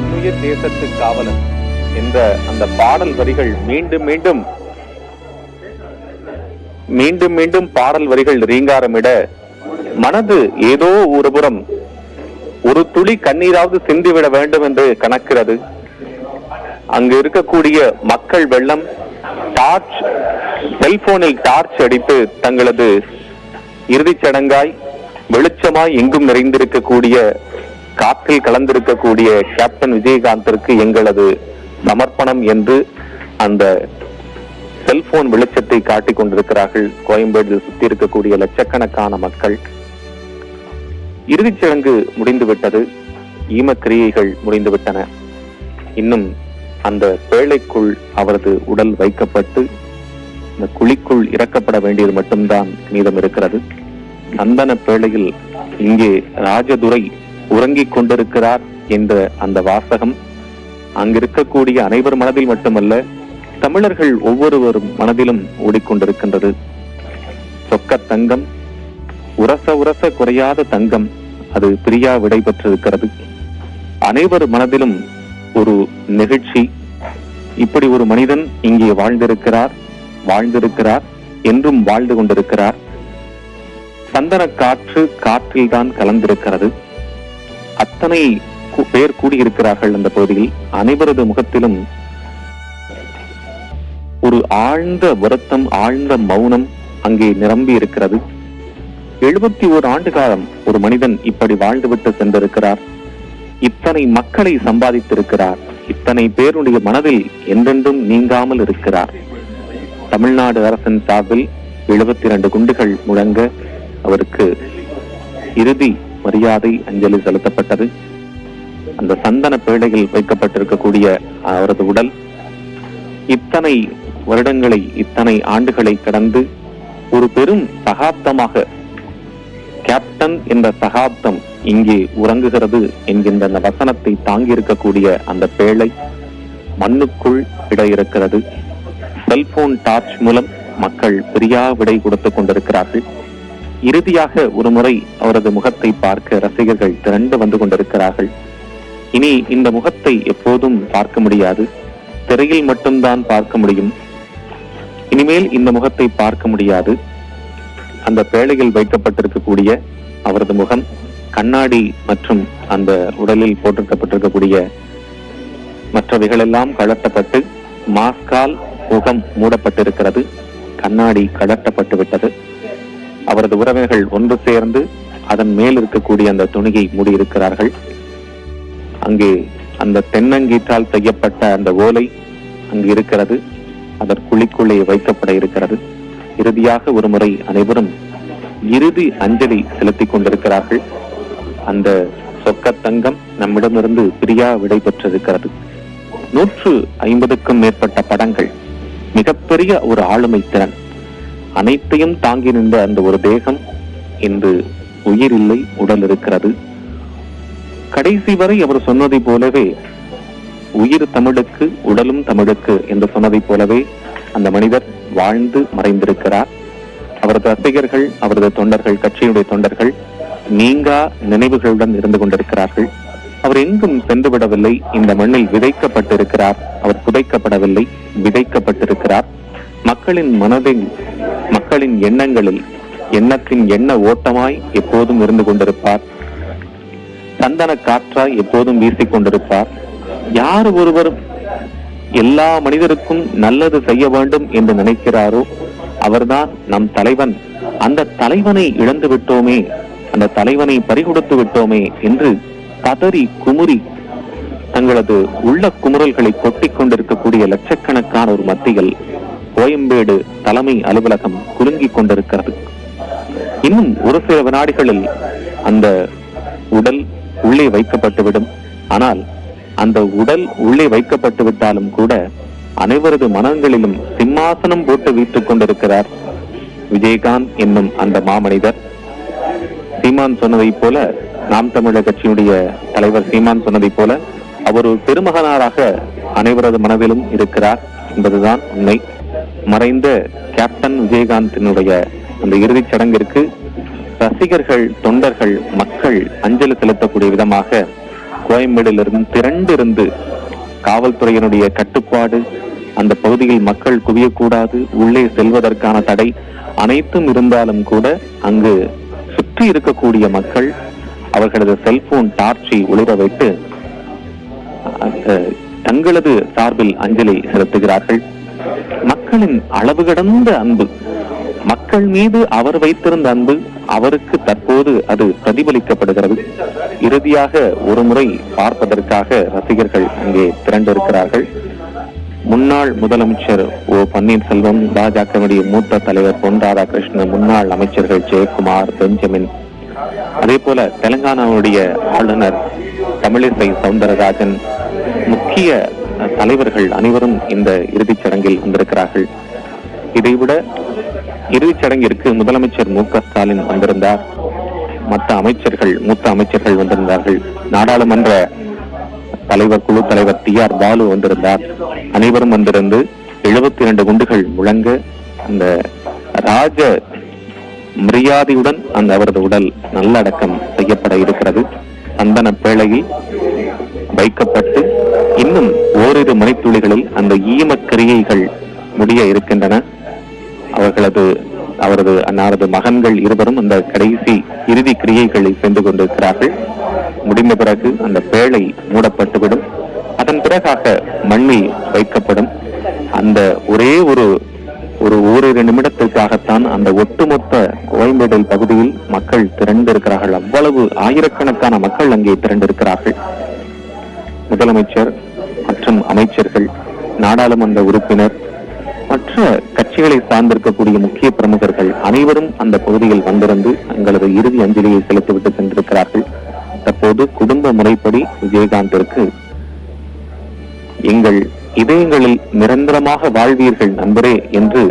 என்னுயிர் தேசத்து காவலன் என்ற அந்த பாடல் வரிகள் மீண்டும் மீண்டும் பாடல் வரிகள் ரீங்காரமிட மனது ஏதோ ஒருபுறம் ஒரு துளி கண்ணீராவது சிந்திவிட வேண்டும் என்று கணக்கிறது. அங்கு இருக்கக்கூடிய மக்கள் வெள்ளம் செல்போனில் டார்ச் அடித்து தங்களது இறுதிச் சடங்காய் வெளிச்சமாய் எங்கும் நிறைந்திருக்கக்கூடிய காற்றில் கலந்திருக்கக்கூடிய கேப்டன் விஜயகாந்திற்கு எங்களது சமர்ப்பணம் என்று அந்த செல்போன் வெளிச்சத்தை காட்டிக் கொண்டிருக்கிறார்கள். கோயம்பேடு சுற்றி இருக்கக்கூடிய லட்சக்கணக்கான மக்கள். இறுதிச் சடங்கு முடிந்துவிட்டது, ஈமக்கிரியைகள் முடிந்துவிட்டன. இன்னும் அந்த பேழைக்குள் அவரது உடல் வைக்கப்பட்டு இந்த குழிக்குள் இறக்கப்பட வேண்டியது மட்டும்தான் மீதம் இருக்கிறது. சந்தன பேழையில் இங்கே ராஜதுரை உறங்கிக் கொண்டிருக்கிறார் என்ற அந்த வாசகம் அங்கிருக்கக்கூடிய அனைவர் மனதில் மட்டுமல்ல, தமிழர்கள் ஒவ்வொருவரும் மனதிலும் ஓடிக்கொண்டிருக்கின்றது. சொக்க தங்கம், உரச குறையாத தங்கம், அது பிரியா விடை பெற்றிருக்கிறது. அனைவர் மனதிலும் ஒரு நிகழ்ச்சி. இப்படி ஒரு மனிதன் இங்கே வாழ்ந்திருக்கிறார் என்றும் வாழ்ந்து கொண்டிருக்கிறார். சந்தன காற்றில் தான் கலந்திருக்கிறது. அத்தனை பேர் கூடியிருக்கிறார்கள் அந்த பகுதியில். அனைவரது முகத்திலும் ஒரு ஆழ்ந்த வருத்தம், ஆழ்ந்த மௌனம் அங்கே நிரம்பி இருக்கிறது. 71 ஆண்டு காலம் ஒரு மனிதன் இப்படி வாழ்ந்துவிட்டு சென்றிருக்கிறார். இத்தனை மக்களை சம்பாதித்திருக்கிறார். இத்தனை பேருடைய மனதில் என்றென்றும் நீங்காமல் இருக்கிறார். தமிழ்நாடு அரசின் சார்பில் 72 குண்டுகள் முழங்க அவருக்கு இறுதி மரியாதை அஞ்சலி செலுத்தப்பட்டது. அந்த சந்தன பேழையில் வைக்கப்பட்டிருக்கக்கூடிய அவரது உடல் இத்தனை வருடங்களை, இத்தனை ஆண்டுகளை கடந்து ஒரு பெரும் சகாப்தமாக, கேப்டன் என்ற சகாப்தம் இங்கே உறங்குகிறது என்கின்ற அந்த வசனத்தை தாங்கி இருக்கக்கூடிய அந்த பேழை மண்ணுக்குள் விட இருக்கிறது. செல்போன் டார்ச் மூலம் மக்கள் பிரியா விடை கொடுத்துக் கொண்டிருக்கிறார்கள். இறுதியாக ஒரு முறை அவரது முகத்தை பார்க்க ரசிகர்கள் திரண்டு வந்து கொண்டிருக்கிறார்கள். இனி இந்த முகத்தை எப்போதும் பார்க்க முடியாது, திரையில் மட்டும்தான் பார்க்க முடியும். இனிமேல் இந்த முகத்தை பார்க்க முடியாது. அந்த பேழையில் வைக்கப்பட்டிருக்கக்கூடிய அவரது முகம், கண்ணாடி மற்றும் அந்த உடலில் போட்டிருக்கப்பட்டிருக்கக்கூடிய மற்றவைகளெல்லாம் கழட்டப்பட்டு மாஸ்கால் முகம் மூடப்பட்டிருக்கிறது. கண்ணாடி கழட்டப்பட்டு விட்டது. அவரது உறவினர்கள் ஒன்று சேர்ந்து அதன் மேல் இருக்கக்கூடிய அந்த துணியை மூடியிருக்கிறார்கள். அங்கே அந்த தென்னங்கீற்றால் செய்யப்பட்ட அந்த ஓலை அங்கு இருக்கிறது. அதற்குள்ளிக்குள்ளே வைக்கப்பட இருக்கிறது. இறுதியாக ஒரு முறை அனைவரும் இறுதி அஞ்சலி செலுத்திக் கொண்டிருக்கிறார்கள். அந்த சொக்க தங்கம் நம்மிடமிருந்து பிரியா விடை பெற்றிருக்கிறது. 150க்கும் மேற்பட்ட படங்கள், மிகப்பெரிய ஒரு ஆளுமை திறன், அனைத்தையும் தாங்கி நின்ற அந்த ஒரு தேகம் இன்று உயிர் இல்லை, உடல் இருக்கிறது. கடைசி வரை அவர் சொன்னதை போலவே உயிர் தமிழுக்கு உடலும் தமிழுக்கு என்று சொன்னதை போலவே அந்த மனிதர் வாழ்ந்து மறைந்திருக்கிறார். அவரது ரசிகர்கள், அவரது தொண்டர்கள், கட்சியுடைய தொண்டர்கள் நீங்கா நினைவுகளுடன் இருந்து கொண்டிருக்கிறார்கள். அவர் எங்கும் சென்று விடவில்லை. இந்த மண்ணில் விதைக்கப்பட்டிருக்கிறார். அவர் புதைக்கப்படவில்லை, விதைக்கப்பட்டிருக்கிறார். மக்களின் மனதில், மக்களின் எண்ணங்களில், எண்ணத்தின் எண்ண ஓட்டமாய் எப்போதும் இருந்து கொண்டிருப்பார். சந்தன காற்றாய் எப்போதும் வீசிக் கொண்டிருப்பார். யார் ஒருவர் எல்லா மனிதருக்கும் நல்லது செய்ய வேண்டும் என்று நினைக்கிறாரோ அவர்தான் நம் தலைவன். அந்த தலைவனை இழந்து விட்டோமே, அந்த தலைவனை பறிகொடுத்து விட்டோமே என்று பதறி குமுறி தங்களது உள்ள குமுறல்களை கொட்டிக் கொண்டிருக்கக்கூடிய லட்சக்கணக்கான ஒரு மத்தியில் கோயம்பேடு தலைமை அலுவலகம் குலுங்கிக் கொண்டிருக்கிறது. இன்னும் ஒரு சில வினாடிகளில் அந்த உடல் உள்ளே வைக்கப்பட்டுவிடும். ஆனால் அந்த உடல் உள்ளே வைக்கப்பட்டு விட்டாலும் கூட அனைவரது மனங்களிலும் சிம்மாசனம் போட்டு வீட்டுக் கொண்டிருக்கிறார் விஜயகாந்த் என்னும் அந்த மாமனிதர். சீமான் சொன்னதை போல, நாம் தமிழர் கட்சியுடைய தலைவர் சீமான் சொன்னதை போல, அவர் ஒரு பெருமகனாராக அனைவரது மனதிலும் இருக்கிறார் என்பதுதான் உண்மை. மறைந்த கேப்டன் விஜயகாந்தினுடைய அந்த இறுதிச் சடங்கிற்கு ரசிகர்கள், தொண்டர்கள், மக்கள் அஞ்சலி செலுத்தக்கூடிய விதமாக கோயம்பேடிலிருந்து திரண்டிருந்து காவல்துறையினுடைய கட்டுப்பாடு, அந்த பகுதியில் மக்கள் குவியக்கூடாது, உள்ளே செல்வதற்கான தடை அனைத்தும் இருந்தாலும் கூட அங்கு சுற்றி இருக்கக்கூடிய மக்கள் அவர்களது செல்போன் டார்ச்சை ஒளிர வைத்து தங்களது சார்பில் அஞ்சலி செலுத்துகிறார்கள். மக்களின் அளவு கடந்த அன்பு, மக்கள் மீது அவர் வைத்திருந்த அன்பு அவருக்கு தற்போது அது பிரதிபலிக்கப்படுகிறது. இறுதியாக ஒரு முறை பார்ப்பதற்காக ரசிகர்கள் அங்கே திரண்டிருக்கிறார்கள். முன்னாள் முதலமைச்சர் ஓ பன்னீர்செல்வம், பாஜகவுடைய மூத்த தலைவர் பொன் ராதாகிருஷ்ணன், முன்னாள் அமைச்சர்கள் ஜெயக்குமார், பெஞ்சமின், அதே போல தெலுங்கானாவுடைய ஆளுநர் தமிழிசை சவுந்தரராஜன், முக்கிய தலைவர்கள் அனைவரும் இந்த இறுதிச் சடங்கில் வந்திருக்கிறார்கள். இதைவிட இறுதிச் சடங்கிற்கு முதலமைச்சர் மு.க. ஸ்டாலின் வந்திருந்தார். மற்ற அமைச்சர்கள், மூத்த அமைச்சர்கள் வந்திருந்தார்கள். நாடாளுமன்ற தலைவர், குழு தலைவர் டி.ஆர். பாலு வந்திருந்தார். அனைவரும் வந்திருந்து 72 குண்டுகள் முழங்க அந்த ராஜ மரியாதையுடன் அந்த அவரது உடல் நல்லடக்கம் செய்யப்பட இருக்கிறது. சந்தன பேழையில் வைக்கப்பட்டு இன்னும் ஓரிரு மணித்துளிகளில் அந்த ஈமக்கிரியைகள் முடிய இருக்கின்றன. அவரது மகன்கள் இருவரும் அந்த கடைசி இறுதி கிரியைகளை செய்து கொண்டிருக்கிறார்கள். முடிந்த பிறகு அந்த பேழை மூடப்பட்டுவிடும். அதன் பிறகாக மண்ணில் வைக்கப்படும். அந்த ஒரே ஓரிரு நிமிடத்திற்காகத்தான் அந்த ஒட்டுமொத்த கோயம்பேடு பகுதியில் மக்கள் திரண்டிருக்கிறார்கள். அவ்வளவு ஆயிரக்கணக்கான மக்கள் அங்கே திரண்டிருக்கிறார்கள். முதலமைச்சர் மற்றும் அமைச்சர்கள், நாடாளுமன்ற உறுப்பினர், மற்ற கட்சிகளை சார்ந்திருக்கக்கூடிய முக்கிய பிரமுகர்கள் அனைவரும் அந்த பகுதியில் வந்திருந்து தங்களது இறுதி அஞ்சலியை செலுத்திவிட்டு சென்றிருக்கிறார்கள். தற்போது குடும்ப முறைப்படி விஜயகாந்திற்கு எங்கள் இதயங்களில் நிரந்தரமாக வாழ்வீர்கள் நண்பரே என்று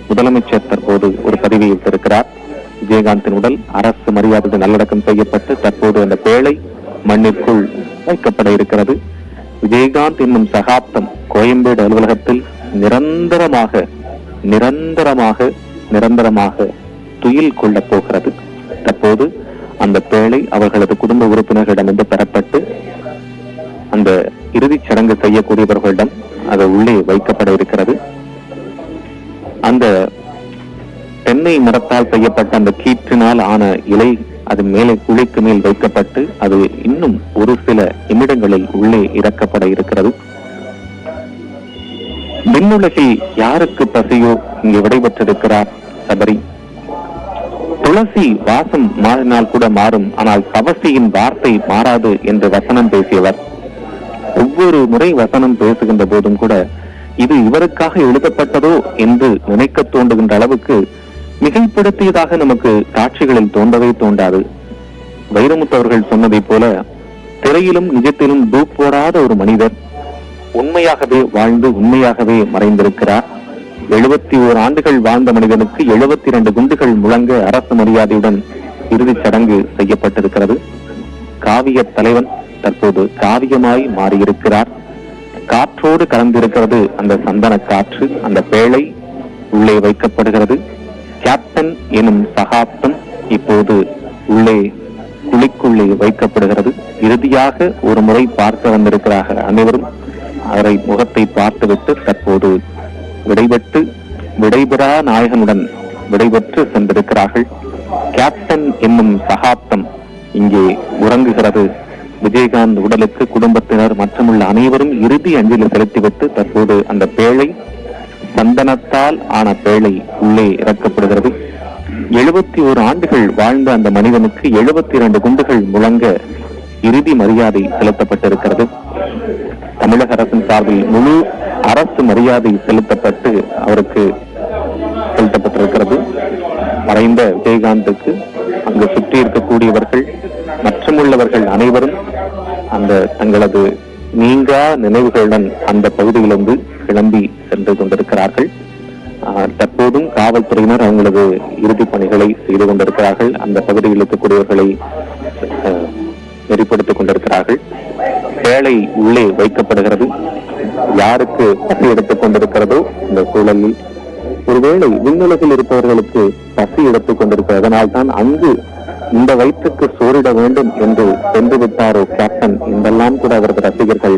முதலமைச்சர் தற்போது ஒரு பதிவை விட்டிருக்கிறார். விஜயகாந்தின் உடல் அரசு மரியாதை நல்லடக்கம் செய்யப்பட்டு தற்போது அந்த பேழை மண்ணிற்குள் வைக்கப்பட இருக்கிறது. விஜயகாந்த் என்னும் சகாப்தம் கோயம்பேடு அலுவலகத்தில் நிரந்தரமாக துயில் கொள்ள போகிறது. தற்போது அந்த பேழை அவர்களது குடும்ப உறுப்பினர்களிடமிருந்து பெறப்பட்டு அந்த இறுதிச் சடங்கு செய்யக்கூடியவர்களிடம் அது உள்ளே வைக்கப்பட இருக்கிறது. அந்த தென்னை மரத்தால் செய்யப்பட்ட அந்த கீற்றினால் ஆன இலை அது மேலே குழிக்கு மேல் வைக்கப்பட்டு அது இன்னும் ஒரு சில நிமிடங்களில் உள்ளே இறக்கப்பட இருக்கிறது. விண்ணுலகில் யாருக்கு பசியோ இங்கே விடைபெற்றிருக்கிறார் சபரி. துளசி வாசம் மாறினால் கூட மாறும், ஆனால் தவசியின் வார்த்தை மாறாது என்று வசனம் பேசியவர். ஒவ்வொரு முறை வசனம் பேசுகின்ற போதும் கூட இது இவருக்காக எழுதப்பட்டதோ என்று நினைக்க தோன்றுகின்ற அளவுக்கு மிகைப்படுத்தியதாக நமக்கு காட்சிகளில் தோன்றவே தோன்றாது. வைரமுத்து அவர்கள் சொன்னதை போல திரையிலும் நிஜத்திலும் டூப் போடாத ஒரு மனிதர் உண்மையாகவே வாழ்ந்து உண்மையாகவே மறைந்திருக்கிறார். 71 ஆண்டுகள் வாழ்ந்த மனிதனுக்கு 72 குண்டுகள் முழங்க அரசு மரியாதையுடன் இறுதிச் சடங்கு செய்யப்பட்டிருக்கிறது. காவிய தலைவன் தற்போது காவியமாய் மாறியிருக்கிறார். காற்றோடு கலந்திருக்கிறது அந்த சந்தன காற்று. அந்த பேழை உள்ளே வைக்கப்படுகிறது. கேப்டன் எனும் சகாப்தம் இப்போது உள்ளே குழிக்குள்ளே வைக்கப்படுகிறது. இறுதியாக ஒரு முறை பார்க்க வந்திருக்கிறார்கள் அனைவரும். அவரை முகத்தை பார்த்துவிட்டு தற்போது விடைபெறா நாயகனுடன் விடைபெற்று சென்றிருக்கிறார்கள். கேப்டன் என்னும் சகாப்தம் இங்கே உறங்குகிறது. விஜயகாந்த் உடலுக்கு குடும்பத்தினர் மற்றுமுள்ள அனைவரும் இறுதி அஞ்சலி செலுத்திவிட்டு தற்போது அந்த பேழை, சந்தனத்தால் ஆன பேழை உள்ளே இறக்கப்படுகிறது. 71 ஆண்டுகள் வாழ்ந்த அந்த மனிதனுக்கு 72 குண்டுகள் முழங்க இறுதி மரியாதை செலுத்தப்பட்டிருக்கிறது. தமிழக அரசின் சார்பில் முழு அரசு மரியாதை செலுத்தப்பட்டு அவருக்கு செலுத்தப்பட்டிருக்கிறது. மறைந்த விஜயகாந்துக்கு அங்கு சுற்றி இருக்கக்கூடியவர்கள் மற்றுமுள்ளவர்கள் அனைவரும் அந்த தங்களது நீங்கா நினைவுகளுடன் அந்த பகுதியிலிருந்து கிளம்பி சென்று கொண்டிருக்கிறார்கள். தற்போதும் காவல்துறையினர் அவங்களது இறுதிப் பணிகளை செய்து கொண்டிருக்கிறார்கள். அந்த பகுதியில் இருக்கக்கூடியவர்களை நெறிப்படுத்திக் கொண்டிருக்கிறார்கள். பேழை உள்ளே வைக்கப்படுகிறது. யாருக்கு பசி எடுத்துக் கொண்டிருக்கிறதோ இந்த சூழலில் ஒருவேளை விண்ணுலகில் இருப்பவர்களுக்கு பசி எடுத்துக் கொண்டிருக்கிறது. அதனால் தான் அங்கு இந்த வயிற்றுக்கு சோறிட வேண்டும் என்று சென்று விட்டாரோ கேப்டன் என்றெல்லாம் இப்போதெல்லாம் கூட அவரது ரசிகர்கள்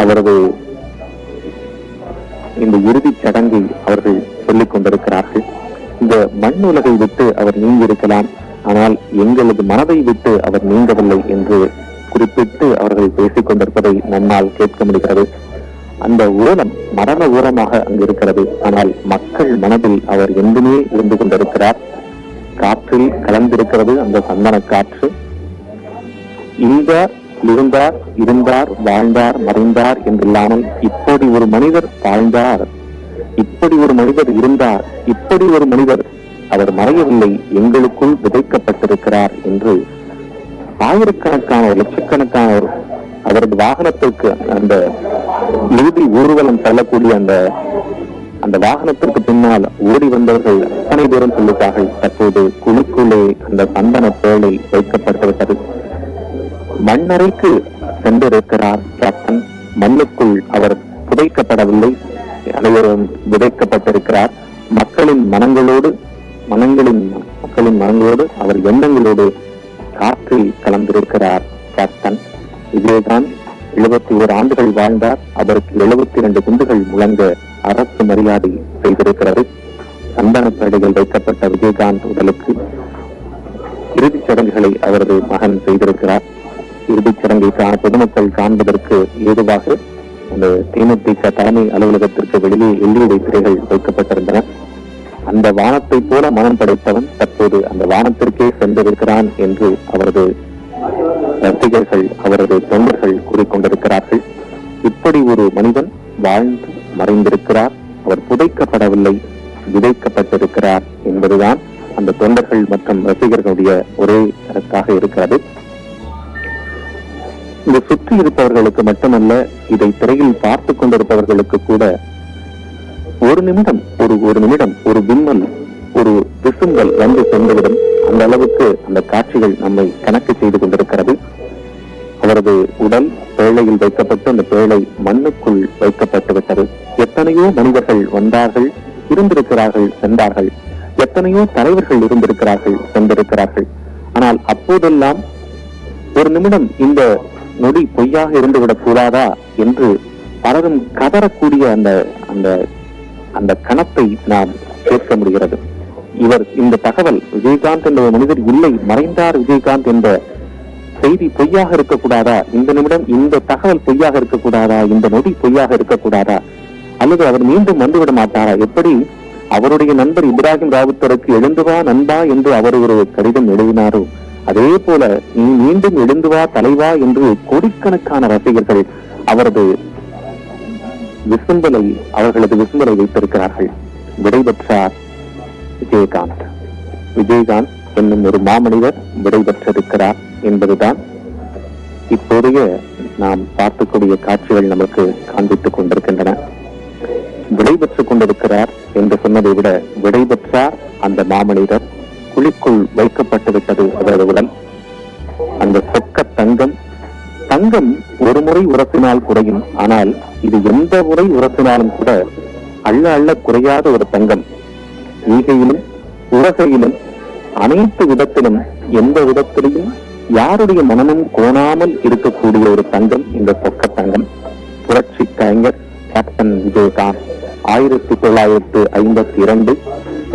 அவரது இந்த இறுதிச் சடங்கை அவர்கள் சொல்லிக் கொண்டிருக்கிறார்கள். இந்த மண் உலகை விட்டு அவர் நீங்கி இருக்கலாம், ஆனால் எங்களது மனதை விட்டு அவர் நீங்கவில்லை என்று குறிப்பிட்டு அவர்கள் பேசிக் கொண்டிருப்பதை நம்மால் கேட்க முடிகிறது. அந்த ஊரம் மரண ஊரமாக அங்கு இருக்கிறது, ஆனால் மக்கள் மனதில் அவர் என்றுமே இருந்து கொண்டிருக்கிறார். காற்றில் கலந்திருக்கிறது அந்த சந்தன காற்று. இருந்தார், இருந்தார், வாழ்ந்தார், மறைந்தார் என்றில்லாமல் இப்படி ஒரு மனிதர் வாழ்ந்தார், இப்படி ஒரு மனிதர் இருந்தார், இப்படி ஒரு மனிதர் அவர் மறையவில்லை, எங்களுக்குள் விதைக்கப்பட்டிருக்கிறார் என்று ஆயிரக்கணக்கானோர், லட்சக்கணக்கானோர் அவரது வாகனத்திற்கு அந்த இறுதி ஊர்வலம் செல்லக்கூடிய அந்த வாகனத்திற்கு பின்னால் ஓடி வந்தவர்கள் அத்தனை தூரம் சொல்லுகிறார்கள், தற்போது குழுக்குள்ளே அந்த சந்தன பேழை வைக்கப்பட்டுவிட்டது. மண்ணறைக்கு சென்றிருக்கிறார் கேப்டன். மண்ணுக்குள் அவர் புதைக்கப்படவில்லை, அனைவரும் விதைக்கப்பட்டிருக்கிறார். மக்களின் மனங்களோடு அவர் எண்ணங்களோடு காற்றில் கலந்திருக்கிறார் கேப்டன் விஜயகாந்த். 71 ஆண்டுகள் வாழ்ந்தார். அவருக்கு 72 குண்டுகள் முழங்க அரசு மரியாதை செய்திருக்கிறது. சந்தன பேடைகள் வைக்கப்பட்ட விஜயகாந்த் உடலுக்கு இறுதிச் சடங்குகளை அவரது மகன் செய்திருக்கிறார். இறுதிச் சடங்கை பொதுமக்கள் காண்பதற்கு ஏதுவாக அந்த தேமுதிக தலைமை அலுவலகத்திற்கு வெளியே LED திரைகள் வைக்கப்பட்டிருந்தன. அந்த வானத்தை போல மனம் படைத்தவன் தற்போது அந்த வானத்திற்கே சென்றிருக்கிறான் என்று அவரது ரசிகர்கள், அவரது தொண்டர்கள் கூறிக்கொண்டிருக்கிறார்கள். இப்படி ஒரு மனிதன் வாழ்ந்து மறைந்திருக்கிறார், அவர் புதைக்கப்படவில்லை, விதைக்கப்பட்டிருக்கிறார் என்பதுதான் அந்த தொண்டர்கள் மற்றும் ரசிகர்களுடைய ஒரே கருத்தாக இருக்கிறது. இந்த சுற்றி இருப்பவர்களுக்கு மட்டுமல்ல, இதை திரையில் பார்த்து கொண்டிருப்பவர்களுக்கு கூட ஒரு நிமிடம் ஒரு விம்மல், ஒரு விசும்பல் வந்து சென்றுவிடும். அந்த அளவுக்கு அந்த காட்சிகள் நம்மை கணக்கு செய்து கொண்டிருக்கிறது. அவரது உடல் பேழையில் வைக்கப்பட்டு அந்த பேழை மண்ணுக்குள் வைக்கப்பட்டு விட்டது. எத்தனையோ மனிதர்கள் வந்தார்கள், இருந்திருக்கிறார்கள், சென்றார்கள். எத்தனையோ தலைவர்கள் இருந்திருக்கிறார்கள், சென்றிருக்கிறார்கள். ஆனால் அப்போதெல்லாம் ஒரு நிமிடம் இந்த நொடி பொய்யாக இருந்துவிடக் கூடாதா என்று பலரும் கதறக்கூடிய அந்த கணத்தை நாம் கேட்க முடிகிறது. இந்த தகவல் விஜயகாந்த் என்ற மனிதர் இல்லை, மறைந்தார் விஜயகாந்த் என்ற செய்தி பொய்யாக இருக்கக்கூடாதா, இந்த நிமிடம் இந்த தகவல் பொய்யாக இருக்கக்கூடாதா, இந்த நொடி பொய்யாக இருக்கக்கூடாதா, அல்லது அவர் மீண்டும் வந்துவிட மாட்டாரா? எப்படி அவருடைய நண்பர் இப்ராஹிம் ராவுத்தருக்கு எழுந்து வா நண்பா என்று அவர் ஒரு கடிதம் எழுதினாரோ, அதே போல நீ மீண்டும் எழுந்து வா தலைவா என்று கோடிக்கணக்கான ரசிகர்கள் அவரது விசும்பலை வைத்திருக்கிறார்கள். விடைபெற்றார் விஜயகாந்த் என்னும் ஒரு மாமனிதர் விடைபெற்றிருக்கிறார் என்பதுதான் இப்போதைய நாம் பார்க்கக்கூடிய காட்சிகள் நமக்கு காண்பித்துக் கொண்டிருக்கின்றன. விடைபெற்றுக் கொண்டிருக்கிறார் என்று சொன்னதை விட விடைபெற்றார் அந்த மாமனிதர். குழிக்குள் வைக்கப்பட்டு விட்டது அவரது உடல். அந்த சொக்க தங்கம் ஒரு முறை உரசினால் குறையும், ஆனால் இது எந்த முறை உரசினாலும் கூட அள்ள குறையாத ஒரு தங்கம். ஈகையிலும் உலகையிலும் அனைத்து விதத்திலும் எந்த விதத்திலையும் யாருடைய மனமும் கோணாமல் இருக்கக்கூடிய ஒரு தங்கம் இந்த சொக்க தங்கம். புரட்சி கலைஞர் கேப்டன் விஜயகாந்த் 1952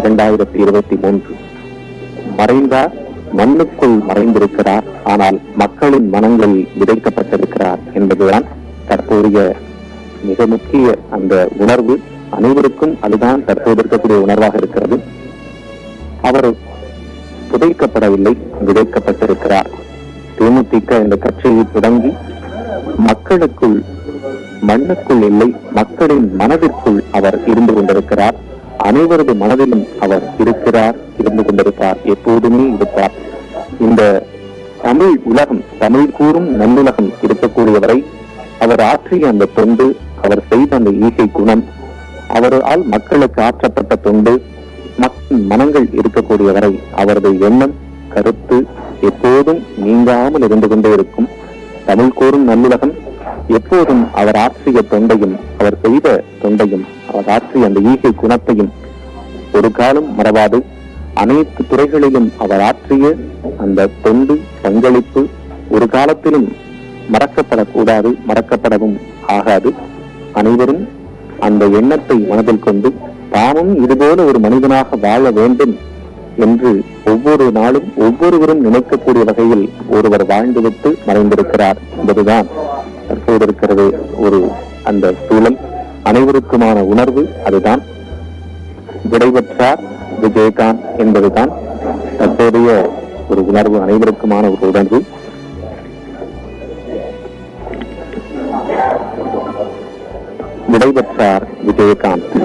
2023 மறைந்தார், மண்ணுக்குள் மறைந்திருக்கிறார், ஆனால் மக்களின் மனங்களில் விதைக்கப்பட்டிருக்கிறார் என்பதுதான் தற்போதைய மிக முக்கிய அந்த உணர்வு. அனைவருக்கும் அதுதான் தற்போது இருக்கக்கூடிய உணர்வாக இருக்கிறது. அவர் புதைக்கப்படவில்லை, விதைக்கப்பட்டிருக்கிறார். தேமுதிக இந்த கட்சியை தொடங்கி மக்களுக்குள், மண்ணுக்குள் இல்லை, மக்களின் மனதிற்குள் அவர் இருந்து கொண்டிருக்கிறார். அனைவரது மனதிலும் அவர் இருக்கிறார், இருந்து கொண்டிருப்பார், எப்போதுமே இருப்பார். இந்த தமிழ் உலகம், தமிழ் கூறும் நல்லுலகம் இருக்கக்கூடியவரை அவர் ஆற்றிய அந்த தொண்டு, அவர் செய்த அந்த ஈகை குணம், அவரால் மக்களுக்கு ஆற்றப்பட்ட தொண்டு, மக்கள் மனங்கள் இருக்கக்கூடியவரை அவரது எண்ணம், கருத்து எப்போதும் நீங்காமல் இருந்து கொண்டே இருக்கும். தமிழ் கூறும் நல்லுலகம் எப்போதும் அவர் ஆற்றிய தொண்டையும், அவர் செய்த தொண்டையும், அவர் ஆற்றிய அந்த ஈகை குணத்தையும் ஒரு காலம் மறவாது. அனைத்து துறைகளிலும் அவர் ஆற்றிய அந்த தொண்டு, பங்களிப்பு ஒரு காலத்திலும் மறக்கப்படக்கூடாது, மறக்கப்படவும் ஆகாது. அனைவரும் அந்த எண்ணத்தை மனதில் கொண்டு தாமும் இதுபோல ஒரு மனிதனாக வாழ வேண்டும் என்று ஒவ்வொரு நாளும் ஒவ்வொருவரும் நினைக்கக்கூடிய வகையில் ஒருவர் வாழ்ந்துவிட்டு மறைந்திருக்கிறார் என்பதுதான் தற்போது இருக்கிறது ஒரு அந்த சூழல். அனைவருக்குமான உணர்வு அதுதான். விடைபெற்றார் விஜயகாந்த் என்பதுதான் தற்போதைய ஒரு உணர்வு, அனைவருக்குமான ஒரு உணர்வு. விடைபெற்றார் விஜயகாந்த்.